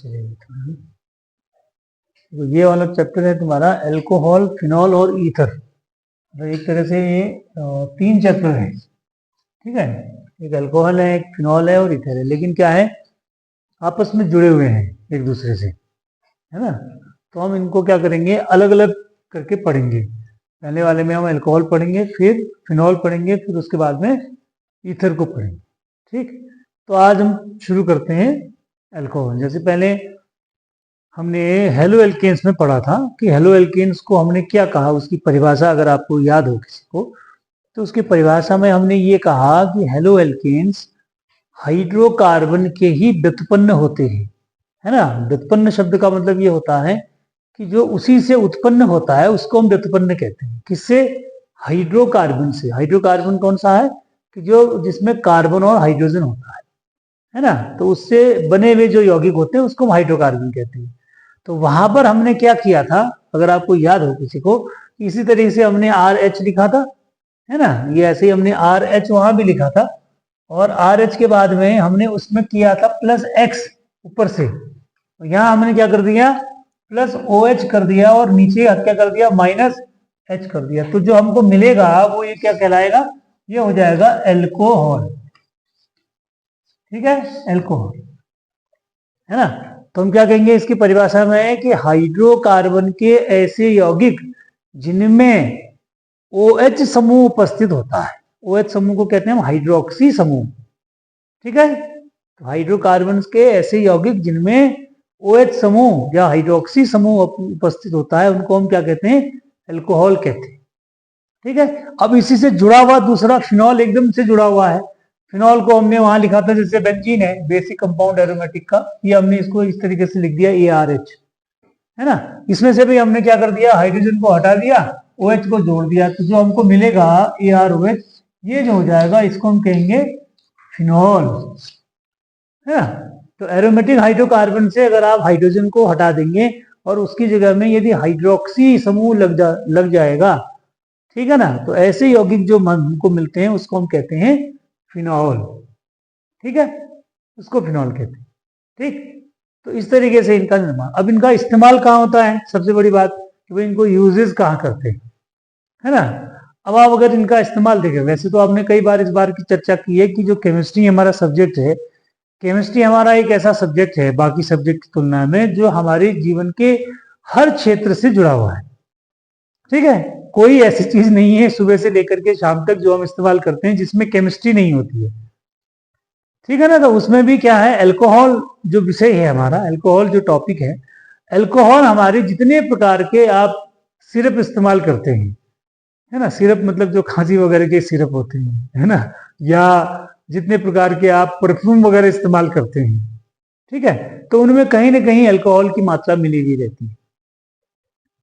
चलिए तो ये वाला चैप्टर है तुम्हारा अल्कोहल, फिनॉल और ईथर। तो एक तरह से ये 3 चैप्टर है, ठीक है। एक अल्कोहल है, एक फिनॉल है और ईथर है, लेकिन क्या है आपस में जुड़े हुए हैं एक दूसरे से, है ना। तो हम इनको क्या करेंगे, अलग अलग करके पढ़ेंगे। पहले वाले में हम अल्कोहल पढ़ेंगे, फिर फिनॉल पढ़ेंगे, फिर उसके बाद में ईथर को पढ़ेंगे, ठीक। तो आज हम शुरू करते हैं अल्कोहल। जैसे पहले हमने हेलो एल्केन्स में पढ़ा था कि हेलो एल्केन्स को हमने क्या कहा, उसकी परिभाषा अगर आपको याद हो किसी को, तो उसकी परिभाषा में हमने ये कहा कि हेलो एल्केन्स हाइड्रोकार्बन के ही व्युत्पन्न होते हैं, है ना। व्युत्पन्न शब्द का मतलब ये होता है कि जो उसी से उत्पन्न होता है उसको हम व्युत्पन्न कहते हैं। किससे? हाइड्रोकार्बन से। हाइड्रोकार्बन कौन सा है कि जो जिसमें कार्बन और हाइड्रोजन होता है ना। तो उससे बने हुए जो यौगिक होते हैं उसको हम हाइड्रोकार्बन कहते हैं। तो वहां पर हमने क्या किया था, अगर आपको याद हो किसी को, इसी तरीके से हमने RH लिखा था, है ना। ये ऐसे ही हमने RH वहां भी लिखा था, और RH के बाद में हमने उसमें किया था +X ऊपर से। तो यहाँ हमने क्या कर दिया, +OH कर दिया, और नीचे क्या कर दिया, -H कर दिया। तो जो हमको मिलेगा वो ये क्या कहलाएगा, ये हो जाएगा एल्कोहल, ठीक है, एल्कोहल, है ना। तो हम क्या कहेंगे इसकी परिभाषा में कि हाइड्रोकार्बन के ऐसे यौगिक जिनमें OH समूह उपस्थित होता है। OH समूह को कहते हैं हम हाइड्रोक्सी समूह, ठीक है। तो हाइड्रोकार्बन के ऐसे यौगिक जिनमें OH समूह या हाइड्रोक्सी समूह उपस्थित होता है उनको हम क्या कहते हैं, एल्कोहल कहते हैं, ठीक है। अब इसी से जुड़ा हुआ दूसरा फिनॉल एकदम से जुड़ा हुआ है। फिनॉल को हमने वहां लिखा था जैसे बेंजीन है, बेसिक कंपाउंड एरोमेटिक का, ये हमने इसको इस तरीके से लिख दिया ARH, है ना। इसमें से भी हमने क्या कर दिया, हाइड्रोजन को हटा दिया, OH को जोड़ दिया, तो जो हमको मिलेगा AROH, ये जो हो जाएगा इसको हम कहेंगे फिनॉल, है ना। तो एरोमेटिक हाइड्रोकार्बन से अगर आप हाइड्रोजन को हटा देंगे और उसकी जगह में यदि हाइड्रोक्सी समूह लग जाएगा, ठीक है ना, तो ऐसे यौगिक जो हमको मिलते हैं उसको हम कहते हैं फिनॉल, ठीक है, उसको फिनॉल कहते हैं, ठीक। तो इस तरीके से इनका निर्माण। अब इनका इस्तेमाल कहाँ होता है, सबसे बड़ी बात कि भाई इनको यूजेस कहाँ करते हैं, है ना। अब आप अगर इनका इस्तेमाल देखें, वैसे तो आपने कई बार इस बार की चर्चा की है कि जो केमिस्ट्री हमारा सब्जेक्ट है, केमिस्ट्री हमारा एक ऐसा सब्जेक्ट है बाकी सब्जेक्ट की तुलना में जो हमारे जीवन के हर क्षेत्र से जुड़ा हुआ है, ठीक है। कोई ऐसी चीज नहीं है सुबह से लेकर के शाम तक जो हम इस्तेमाल करते हैं जिसमें केमिस्ट्री नहीं होती है, ठीक है ना। तो उसमें भी क्या है, अल्कोहल जो विषय है हमारा, अल्कोहल जो टॉपिक है, अल्कोहल हमारे जितने प्रकार के आप सिरप इस्तेमाल करते हैं, है ना, सिरप मतलब जो खांसी वगैरह के सिरप होते हैं, है ना, या जितने प्रकार के आप परफ्यूम वगैरह इस्तेमाल करते हैं, ठीक है, तो उनमें कहीं ना कहीं अल्कोहल की मात्रा मिली हुई रहती है,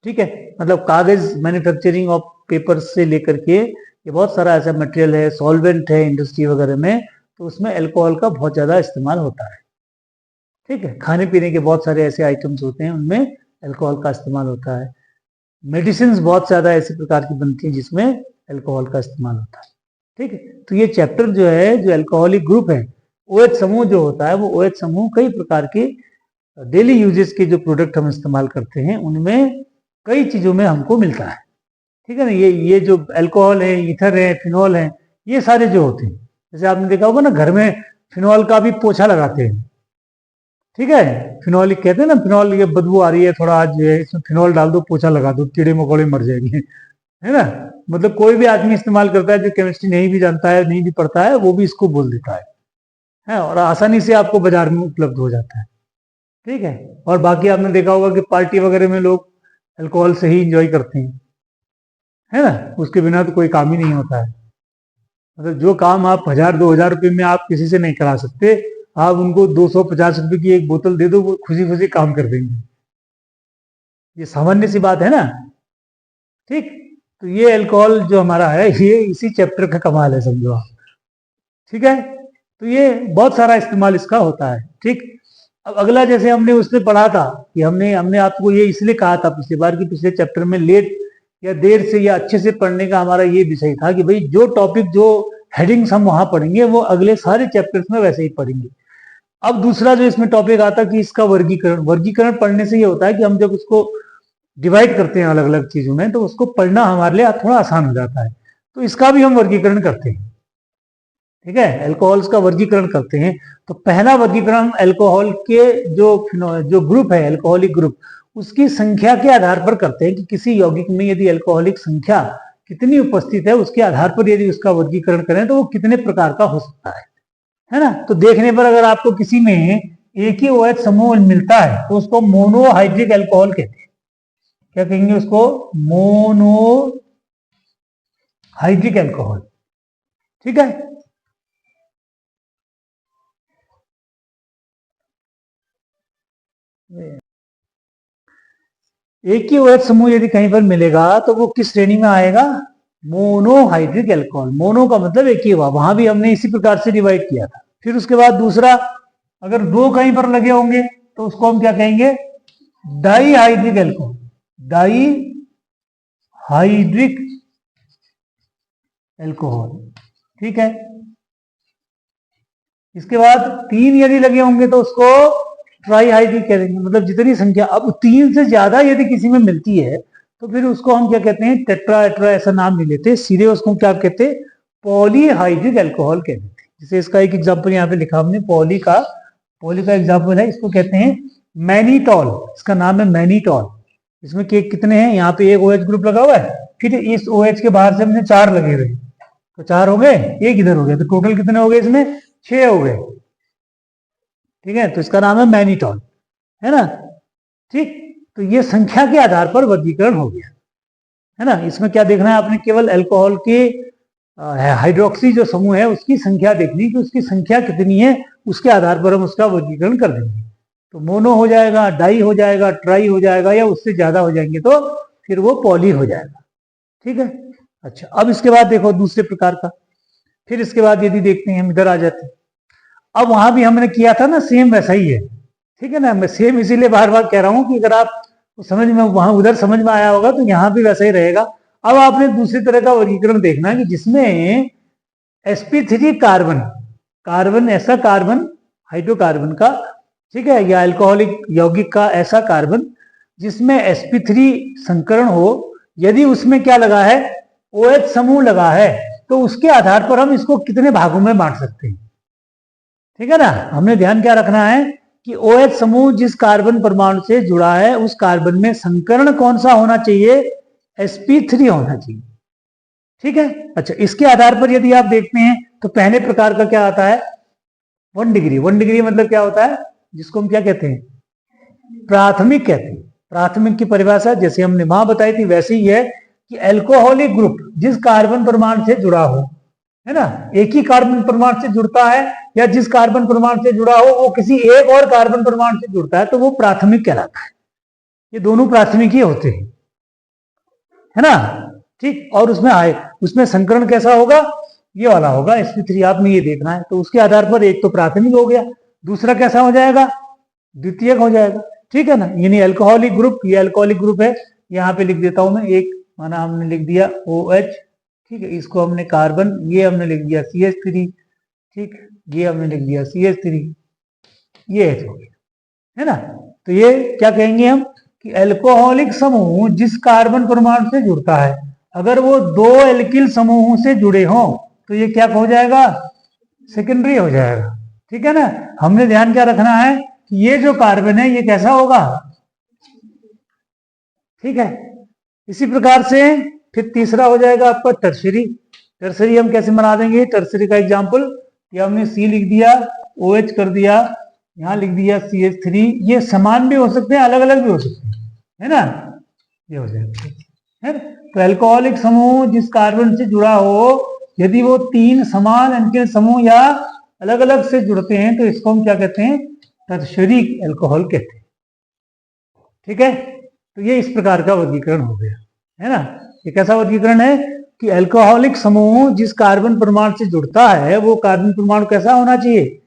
ठीक है। मतलब कागज मैन्युफैक्चरिंग ऑफ पेपर से लेकर के ये बहुत सारा ऐसा मटेरियल है, सॉल्वेंट है इंडस्ट्री वगैरह में, तो उसमें अल्कोहल का बहुत ज्यादा इस्तेमाल होता है, ठीक है। खाने पीने के बहुत सारे ऐसे आइटम्स होते हैं उनमें अल्कोहल का इस्तेमाल होता है। मेडिसिन बहुत ज्यादा ऐसी प्रकार की बनती है जिसमें अल्कोहल का इस्तेमाल होता है, ठीक है। तो ये चैप्टर जो है, जो अल्कोहलिक ग्रुप है, OH समूह जो होता है, वो OH समूह कई प्रकार के डेली यूजेस के जो प्रोडक्ट हम इस्तेमाल करते हैं उनमें कई चीजों में हमको मिलता है, ठीक है ना। ये जो अल्कोहल है, ईथर है, फिनॉल है, ये सारे जो होते हैं, जैसे आपने देखा होगा ना घर में फिनॉल का भी पोछा लगाते हैं, ठीक है। फिनॉल कहते हैं ना, फिनॉल ये बदबू आ रही है थोड़ा, आज जो है इसमें फिनॉल डाल दो, पोछा लगा दो, कीड़े मकोड़े मर जाएंगे, है ना। मतलब कोई भी आदमी इस्तेमाल करता है जो केमिस्ट्री नहीं भी जानता है, नहीं भी पढ़ता है, वो भी इसको बोल देता है, और आसानी से आपको बाजार में उपलब्ध हो जाता है, ठीक है। और बाकी आपने देखा होगा कि पार्टी वगैरह में लोग अल्कोहल से ही इंजॉय करते हैं, है ना, उसके बिना तो कोई काम ही नहीं होता है। मतलब जो काम आप 1000-2000 रुपये में आप किसी से नहीं करा सकते, आप उनको 250 रुपए की एक बोतल दे दो, वो खुशी खुशी काम कर देंगे। ये सामान्य सी बात है ना, ठीक। तो ये अल्कोहल जो हमारा है, ये इसी चैप्टर का कमाल है, समझो आप, ठीक है। तो ये बहुत सारा इस्तेमाल इसका होता है, ठीक। अब अगला, जैसे हमने उसमें पढ़ा था कि हमने हमने आपको ये इसलिए कहा था पिछली बार कि पिछले चैप्टर में लेट या देर से या अच्छे से पढ़ने का हमारा ये विषय था कि भाई जो टॉपिक, जो हेडिंग्स हम वहां पढ़ेंगे वो अगले सारे चैप्टर्स में वैसे ही पढ़ेंगे। अब दूसरा जो इसमें टॉपिक आता है कि इसका वर्गीकरण, वर्गीकरण पढ़ने से ये होता है कि हम जब उसको डिवाइड करते हैं अलग अलग चीजों में तो उसको पढ़ना हमारे लिए थोड़ा आसान हो जाता है। तो इसका भी हम वर्गीकरण करते हैं, ठीक है, अल्कोहल्स का वर्गीकरण करते हैं। तो पहला वर्गीकरण अल्कोहल के जो ग्रुप है, अल्कोहलिक ग्रुप, उसकी संख्या के आधार पर करते हैं कि किसी यौगिक में यदि अल्कोहलिक संख्या कितनी उपस्थित है उसके आधार पर यदि उसका वर्गीकरण करें तो वो कितने प्रकार का हो सकता है ना। तो देखने पर अगर आपको किसी में एक ही OH समूह मिलता है तो उसको मोनोहाइड्रिक अल्कोहल कहते हैं। क्या कहेंगे उसको? मोनोहाइड्रिक अल्कोहल, ठीक है। एक ही OH समूह यदि कहीं पर मिलेगा तो वो किस श्रेणी में आएगा? Monohydric alcohol. मोनो का मतलब एक ही हुआ, वहां भी हमने इसी प्रकार से डिवाइड किया था। फिर उसके बाद दूसरा, अगर दो कहीं पर लगे होंगे तो उसको हम क्या कहेंगे? डाईहाइड्रिक अल्कोहल, डाईहाइड्रिक अल्कोहल, ठीक है। इसके बाद तीन यदि लगे होंगे तो उसको ट्राईहाइड्रिक कह देंगे, मतलब जितनी संख्या, अब तीन से ज्यादा यदि किसी में मिलती है तो फिर उसको हम क्या कहते हैं? टेट्रा एट्रा ऐसा नाम नहीं लेते, सीधे उसको क्या कहते हैं? पॉलीहाइड्रिक अल्कोहल कहते हैं। जैसे इसका एक एग्जांपल यहाँ पे लिखा हमने, पॉली का एग्जांपल है, इसको कहते हैं मैनीटॉल। इसका नाम है मैनीटॉल। इसमें कितने हैं? यहाँ पे एक OH ग्रुप लगा हुआ है, फिर इस OH के बाहर से हमने चार लगे हुए, तो चार हो गए, एक इधर हो गया, तो टोटल कितने हो गए? इसमें 6 हो गए, ठीक है। तो इसका नाम है मैनीटॉल, है ना, ठीक। तो ये संख्या के आधार पर वर्गीकरण हो गया, है ना। इसमें क्या देखना है आपने? केवल अल्कोहल के हाइड्रोक्सी जो समूह है उसकी संख्या देखनी कि उसकी संख्या कितनी है, उसके आधार पर हम उसका वर्गीकरण कर देंगे। तो मोनो हो जाएगा, डाई हो जाएगा, ट्राई हो जाएगा, या उससे ज्यादा हो जाएंगे तो फिर वो पॉली हो जाएगा, ठीक है। अच्छा, अब इसके बाद देखो दूसरे प्रकार का। फिर इसके बाद यदि देखते हैं, हम इधर आ जाते हैं, अब वहां भी हमने किया था ना, सेम वैसा ही है, ठीक है ना। मैं सेम इसीलिए बार बार कह रहा हूं कि अगर आप समझ में वहां उधर समझ में आया होगा तो यहाँ भी वैसा ही रहेगा। अब आपने दूसरी तरह का वर्गीकरण देखना है कि जिसमें sp3 कार्बन, कार्बन ऐसा कार्बन हाइड्रोकार्बन का, ठीक है, या अल्कोहलिक यौगिक का ऐसा कार्बन जिसमें sp3 संकरण हो, यदि उसमें क्या लगा है? OH समूह लगा है, तो उसके आधार पर हम इसको कितने भागों में बांट सकते हैं, ठीक है ना। हमने ध्यान क्या रखना है कि OH समूह जिस कार्बन परमाणु से जुड़ा है उस कार्बन में संकरण कौन सा होना चाहिए? sp3 होना चाहिए, ठीक है। अच्छा, इसके आधार पर यदि आप देखते हैं तो पहले प्रकार का क्या आता है? 1 डिग्री। 1 डिग्री मतलब क्या होता है? जिसको हम क्या कहते हैं? प्राथमिक कहते हैं। प्राथमिक की परिभाषा जैसे हमने वहां बताई थी वैसे ही है कि अल्कोहलिक ग्रुप जिस कार्बन परमाणु से जुड़ा हो, है ना, एक ही कार्बन परमाणु से जुड़ता है या जिस कार्बन परमाणु से जुड़ा हो वो किसी एक और कार्बन परमाणु से जुड़ता है तो वो प्राथमिक कहलाता है। ये दोनों प्राथमिक ही होते हैं, है ना, ठीक। और उसमें संकरण कैसा होगा? ये वाला होगा sp3, आपने ये देखना है। तो उसके आधार पर एक तो प्राथमिक हो गया, दूसरा कैसा हो जाएगा? द्वितीयक हो जाएगा, ठीक है ना। यानी अल्कोहलिक ग्रुप, ये अल्कोहलिक ग्रुप है, यहाँ पे लिख देता हूं मैं, एक माना हमने लिख दिया OH, ठीक है, इसको हमने कार्बन, ये हमने लिख दिया CH3, ठीक, ये हमने लिख दिया CH3, ये H हो गया, है ना। तो ये क्या कहेंगे हम कि अल्कोहलिक समूह जिस कार्बन परमाणु से जुड़ता है, अगर वो दो एल्किल समूहों से जुड़े हों तो ये क्या हो जाएगा? सेकेंडरी हो जाएगा, ठीक है ना। हमने ध्यान क्या रखना है कि ये जो कार्बन है ये कैसा होगा? ठीक है। इसी प्रकार से फिर तीसरा हो जाएगा आपका टर्सरी। टर्सरी हम कैसे बना देंगे? टर्सरी का एग्जांपल, ये हमने C लिख दिया, OH कर दिया, यहाँ लिख दिया CH3। ये समान भी हो सकते हैं, अलग अलग भी हो सकते हैं, है ना, ये हो जाएगा, है। तो अल्कोहलिक समूह जिस कार्बन से जुड़ा हो, यदि वो तीन समान एल्किल समूह या अलग अलग से जुड़ते हैं तो इसको हम क्या कहते हैं? टर्सरी अल्कोहल कहते हैं, ठीक है। तो ये इस प्रकार का वर्गीकरण हो गया, है ना। ये कैसा वर्गीकरण है कि अल्कोहलिक समूह जिस कार्बन परमाणु से जुड़ता है वो कार्बन परमाणु कैसा होना चाहिए?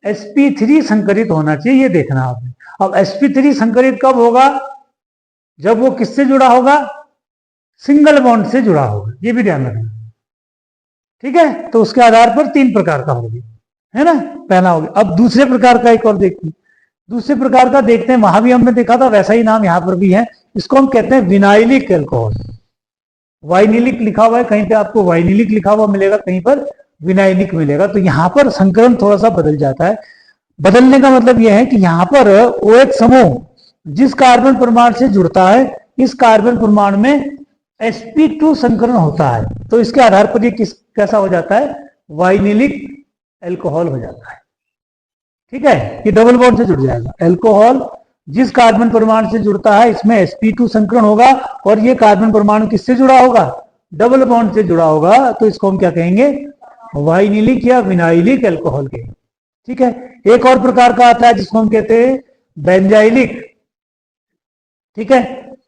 sp3 संकरित होना चाहिए, ये देखना आपने। अब sp3 संकरित कब होगा? जब वो किससे जुड़ा होगा? सिंगल बॉन्ड से जुड़ा होगा, ये भी ध्यान रखना, ठीक है। तो उसके आधार पर तीन प्रकार का होगा, है ना, पहला हो गया। अब दूसरे प्रकार का एक और देखते हैं, दूसरे प्रकार का देखते हैं, वहां भी हमने देखा था, वैसा ही नाम यहां पर भी है। इसको हम कहते हैं विनाइलिक एल्कोहल। वाइनिलिक लिखा हुआ है, कहीं पे आपको वाइनिलिक लिखा हुआ मिलेगा, कहीं पर विनाइलिक मिलेगा। तो यहां पर संकरण थोड़ा सा बदल जाता है। बदलने का मतलब यह है कि यहां पर OH समूह जिस कार्बन परमाणु से जुड़ता है, इस कार्बन परमाणु में sp2 संकरण होता है। तो इसके आधार पर ये किस कैसा हो जाता है, वाइनिलिक एल्कोहल हो जाता है। ठीक है, ये डबल बॉन्ड से जुड़ जाएगा। एल्कोहल जिस कार्बन परमाणु से जुड़ता है, इसमें sp2 संकरण होगा, और ये कार्बन परमाणु किससे जुड़ा होगा, डबल बॉन्ड से जुड़ा होगा। तो इसको हम क्या कहेंगे, वाइनिलिक या विनाइलिक एल्कोहल कहेंगे। ठीक है, एक और प्रकार का आता है जिसको हम कहते हैं बेंजाइलिक। ठीक है,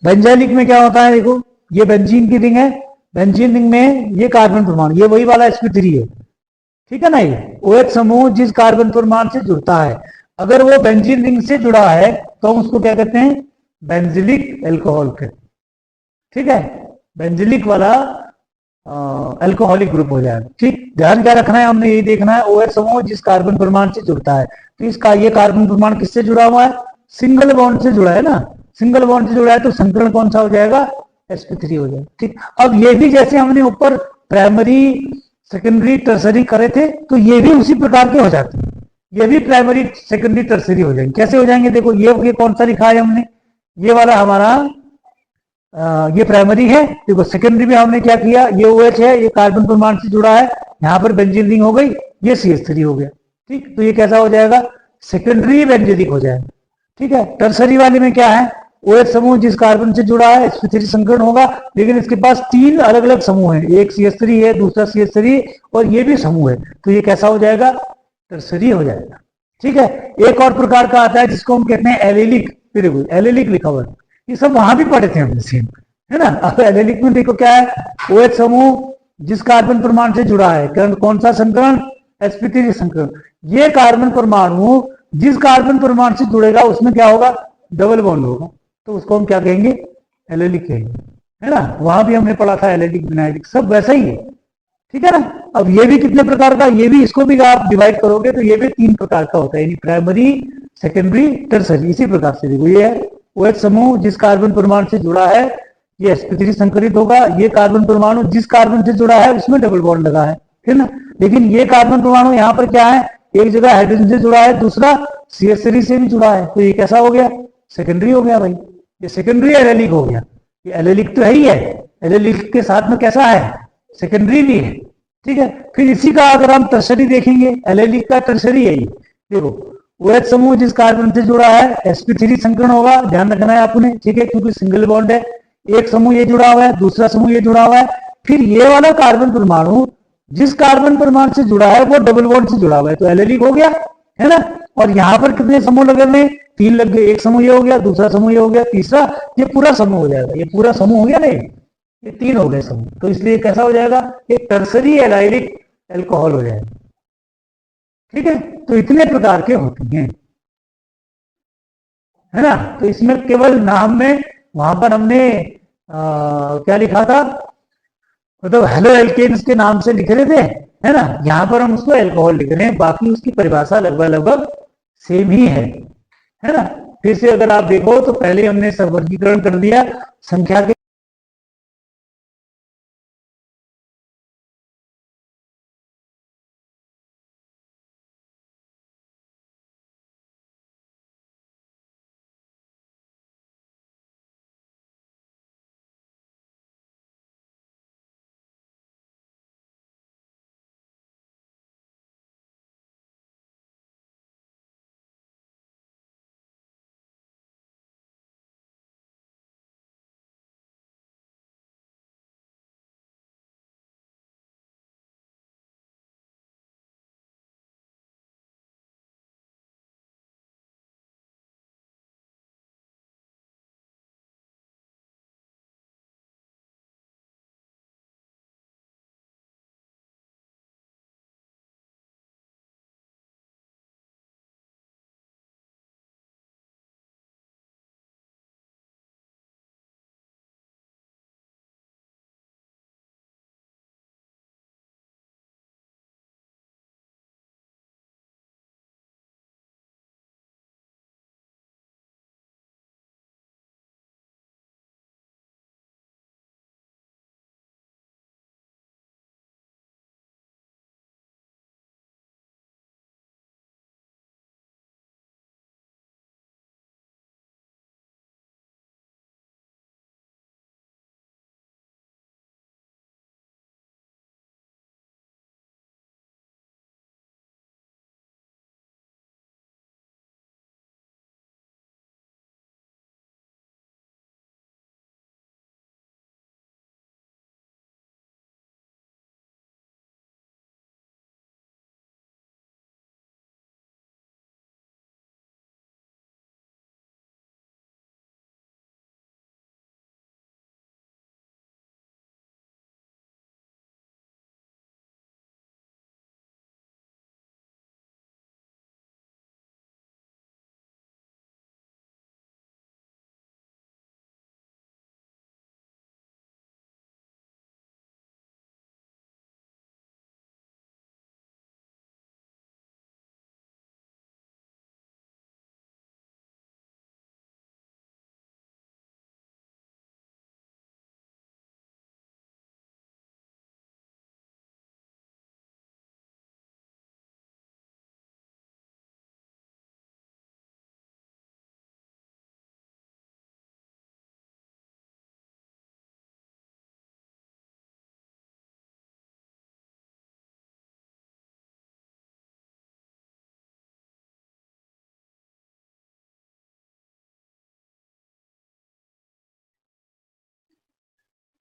बेंजाइलिक में क्या होता है, देखो ये बेंजीन की रिंग है, बेंजीन रिंग में ये कार्बन परमाणु, ये वही वाला sp3 है। ठीक है ना, ये OH समूह जिस कार्बन परमाणु से जुड़ता है, अगर वो बेंजीन रिंग से जुड़ा है तो हम उसको क्या कहते हैं, बेंजिलिक एल्कोहल कहते हैं। ठीक है, बेंजिलिक वाला अल्कोहलिक ग्रुप हो जाएगा। ठीक, ध्यान क्या रखना है, हमने यही देखना है, OH समूह जिस कार्बन परमाणु से जुड़ता है, तो इसका ये कार्बन परमाणु किससे जुड़ा हुआ है, सिंगल बॉन्ड से जुड़ा है ना, सिंगल बॉन्ड से जुड़ा है, तो संकरण कौन सा हो जाएगा, sp3 हो जाएगा। ठीक, अब ये भी जैसे हमने ऊपर प्राइमरी सेकेंडरी टर्सरी करे थे, तो ये भी उसी प्रकार के हो जाते हैं। ये भी प्राइमरी सेकेंडरी टर्सरी हो जाएंगे। कैसे हो जाएंगे, देखो ये कौन सा लिखा है हमने, ये वाला हमारा ये प्राइमरी है। देखो सेकेंडरी में हमने क्या किया, ये OH है, ये कार्बन परमाणु से जुड़ा है, यहाँ पर बेंजीन रिंग हो गई, ये CH3 हो गया। ठीक, तो ये कैसा हो जाएगा, सेकेंडरी बेंजीलिक हो जाएगा। ठीक है, टर्सरी वाले में क्या है, OH समूह जिस कार्बन से जुड़ा है, sp3 संकरण होगा, लेकिन इसके पास तीन अलग अलग समूह है, एक CH3 है, दूसरा CH3 और ये भी समूह है, तो ये कैसा हो जाएगा, टर्सरी हो जाएगा। ठीक है, एक और प्रकार का आता है जिसको हम कहते हैं एलिलिक। फिर एलिलिक लिखा हुआ है, ये सब वहां भी पढ़े थे हमने सेम, है ना। अब एलिलिक में देखो क्या है, OH समूह जिस कार्बन परमाणु से जुड़ा है, कौन सा संकरण, sp3 संकरण। ये कार्बन परमाणु जिस कार्बन परमाणु से जुड़ेगा उसमें क्या होगा, डबल बॉन्ड होगा, तो उसको हम क्या कहेंगे, एलिलिक कहेंगे, है ना। वहां भी हमने पढ़ा था एलिलिक विनाइलिक, सब वैसा ही है। ठीक है ना। अब ये भी कितने प्रकार का, ये भी इसको भी आप डिवाइड करोगे तो ये भी तीन प्रकार का होता है, यानी प्राइमरी सेकेंडरी टर्सरी। इसी प्रकार से देखो, ये OH समूह जिस कार्बन परमाणु से जुड़ा है, ये sp3 संकरित होगा, ये कार्बन परमाणु जिस कार्बन से जुड़ा है उसमें डबल बॉन्ड लगा है ना। लेकिन ये कार्बन परमाणु यहाँ पर क्या है, एक जगह हाइड्रोजन से जुड़ा है, दूसरा CH3 से भी जुड़ा है, तो ये कैसा हो गया, सेकेंडरी हो गया भाई, ये सेकेंडरी एलिलिक हो गया। ये एलिलिक तो है ही है, एलिलिक के साथ में कैसा है, सेकेंडरी भी है। ठीक है, फिर इसी का अगर हम टर्सरी देखेंगे, एलिलिक का टर्सरी है ये। देखो OH समूह जिस कार्बन से जुड़ा है, sp3 संकरण होगा, ध्यान रखना है आपने। ठीक है, क्योंकि सिंगल बॉन्ड है, एक समूह ये जुड़ा हुआ है, दूसरा समूह ये जुड़ा हुआ है। फिर ये वाला कार्बन परमाणु जिस कार्बन परमाणु से जुड़ा है वो डबल बॉन्ड से जुड़ा हुआ है, तो एलिलिक हो गया, है ना। और यहाँ पर कितने समूह लगे हुए, तीन लग गए, एक समूह ये हो गया, दूसरा समूह ये हो गया, तीसरा, ये पूरा समूह हो जाएगा, ये पूरा समूह हो गया नहीं, ये तीन हो गए समूह, तो इसलिए कैसा हो जाएगा, एक टर्सरी एलाइलिक एल्कोहल हो जाएगा। ठीक है, तो इतने प्रकार के होते हैं, है ना। तो इसमें केवल नाम में, वहां पर हमने क्या लिखा था, मतलब हेलो एल्केन्स के नाम से लिख रहे थे, है ना। यहाँ पर हम उसको एल्कोहल लिख रहे हैं, बाकी उसकी परिभाषा लगभग लगभग सेम ही है ना। फिर से अगर आप देखो तो पहले हमने सब वर्गीकरण कर दिया संख्या के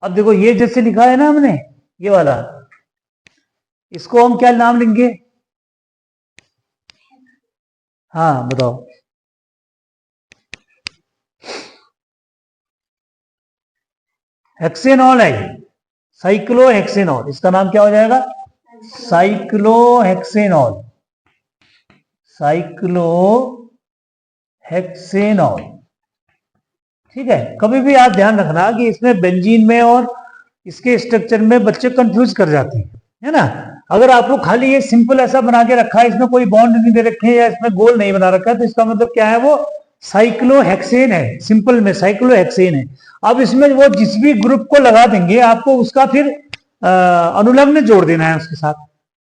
अब देखो ये जैसे लिखा है ना हमने, ये वाला, इसको हम क्या नाम लेंगे? हाँ बताओ। हेक्सेनॉल है, साइक्लोहेक्सेनॉल, इसका नाम क्या हो जाएगा? Cyclohexanol, cyclohexanol. ठीक है, कभी भी आप ध्यान रखना कि इसमें बेंजीन में और इसके स्ट्रक्चर में बच्चे कंफ्यूज कर जाते हैं, है ना। अगर आप लोग खाली ये सिंपल ऐसा बना के रखा है, इसमें कोई बॉन्ड नहीं दे रखे या इसमें गोल नहीं बना रखा है, तो इसका मतलब क्या है? वो साइक्लोहेक्सेन है, सिंपल में साइक्लोहेक्सेन है। अब इसमें वो जिस भी ग्रुप को लगा देंगे आपको उसका फिर अनुलग्न जोड़ देना है उसके साथ।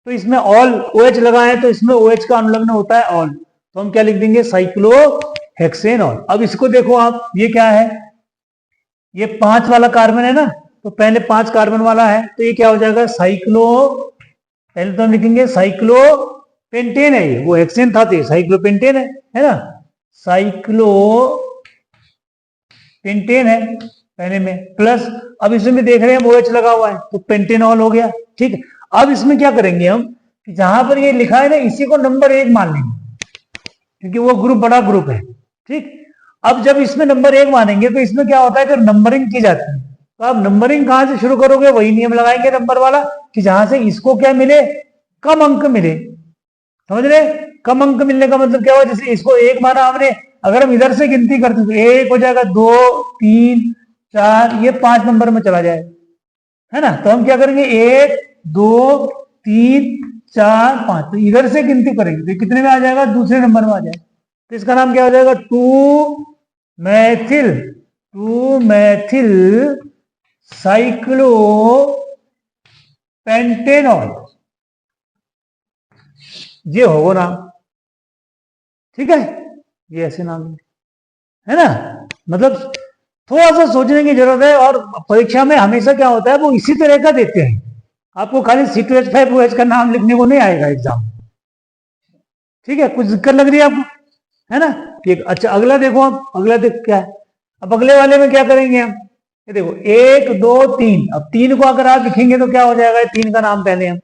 तो इसमें ऑल OH लगा है तो इसमें OH का अनुलग्न होता है ऑल, तो हम क्या लिख देंगे? साइक्लोहेक्सेनॉल। अब इसको देखो आप, ये क्या है? ये 5 वाला कार्बन है ना, तो पहले 5 कार्बन वाला है, तो ये क्या हो जाएगा? पहले तो हम लिखेंगे साइक्लोपेंटेन है, ये वो हेक्सेन था तो साइक्लोपेंटेन है ना, साइक्लोपेंटेन है पहले में, प्लस अब इसमें भी देख रहे हैं OH लगा हुआ है तो पेंटेनॉल हो गया। ठीक है, अब इसमें क्या करेंगे हम कि जहां पर ये लिखा है ना इसी को नंबर 1 मान लेंगे, क्योंकि वो ग्रुप बड़ा ग्रुप है। ठीक, अब जब इसमें नंबर 1 मानेंगे तो इसमें क्या होता है? जब नंबरिंग की जाती है तो आप नंबरिंग कहां से शुरू करोगे? वही नियम लगाएंगे नंबर वाला कि जहां से इसको क्या मिले? कम अंक मिले। समझ रहे? कम अंक मिलने का मतलब क्या हुआ? जैसे इसको 1 माना हमने, अगर हम इधर से गिनती करते तो 1 हो जाएगा, 2 3 4, ये 5 नंबर में चला जाए, है ना। तो हम क्या करेंगे? 1 2 3 4 5, तो इधर से गिनती करेंगे तो कितने में आ जाएगा? दूसरे नंबर में आ जाएगा। तो इसका नाम क्या हो जाएगा? 2 मैथिल साइक्लोपेंटेनॉल, ये होगा नाम। ठीक है, ये ऐसे नाम है ना। मतलब थोड़ा सा सोचने की जरूरत है, और परीक्षा में हमेशा क्या होता है? वो इसी तरह का देते हैं, आपको खाली C2H5OH का नाम लिखने को नहीं आएगा एग्जाम। ठीक है, कुछ दिक्कत लग रही है आपको, है ना। ठीक, अच्छा अगला देखो, आप अगला देख क्या है। अब अगले वाले में क्या करेंगे हम? ये देखो 1 2 3, अब 3 को अगर आप लिखेंगे तो क्या हो जाएगा? 3 का नाम पहले हम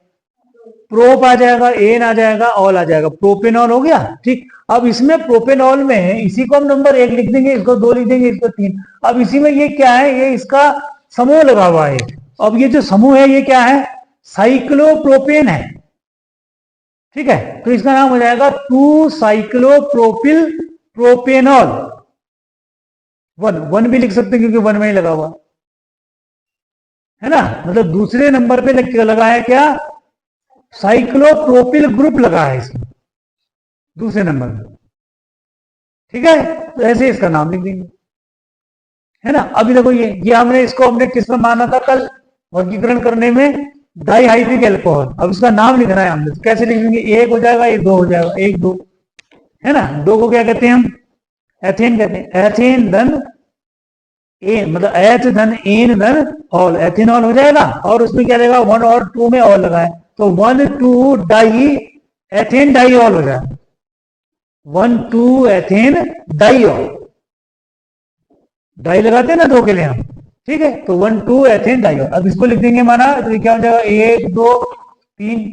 प्रोप आ जाएगा, एन आ जाएगा, ऑल आ जाएगा, प्रोपेनॉल हो गया। ठीक, अब इसमें प्रोपेनॉल में है, इसी को हम नंबर 1 लिख देंगे, इसको 2 लिख देंगे, इसको 3। अब इसी में ये क्या है? ये इसका समूह लगा हुआ है। अब ये जो समूह है ये क्या है? साइक्लोप्रोपेन है। ठीक है, तो इसका नाम हो जाएगा 2 साइक्लोप्रोपिल प्रोपेनॉल। 1 भी लिख सकते हैं क्योंकि 1 में ही लगा हुआ है ना। मतलब दूसरे नंबर पे लगा है क्या? साइक्लोप्रोपिल ग्रुप लगा है इसमें दूसरे नंबर में। ठीक है, तो ऐसे इसका नाम लिख देंगे, है ना। अभी देखो ये हमने किस में माना था कल वर्गीकरण करने में? Dihydric alcohol. अब इसका नाम लिखना है हमने, तो कैसे लिख देंगे? 1 हो जाएगा, ये 2 हो जाएगा, 1 2, है ना। 2 को क्या कहते हैं हम? एथेन कहते हैं। एथेन धन एन, मतलब एथ धन एन धन ऑल, एथेनॉल हो जाएगा। और उसमें क्या रहेगा? 1 और 2 में ऑल लगा है, तो 1 2 डाई एथेन डाइऑल हो जाएगा, 1 2 एथेन डाइऑल। डाई लगाते हैं ना 2 के लिए हम। ठीक है, तो 1 2 एथेन डाइऑल। अब इसको लिख देंगे माना, तो क्या हो जाएगा? 1 2 3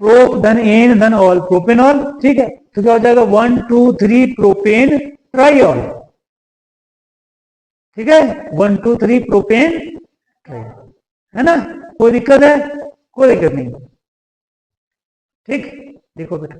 प्रोप धन एन धन ऑल, प्रोपेनॉल। ठीक है, तो क्या हो जाएगा? 1 2 3 प्रोपेन ट्राइऑल। ठीक है, 1 2 3 प्रोपेन ट्राइऑल, है ना। कोई दिक्कत है? कोई दिक्कत नहीं। ठीक, देखो बेटा,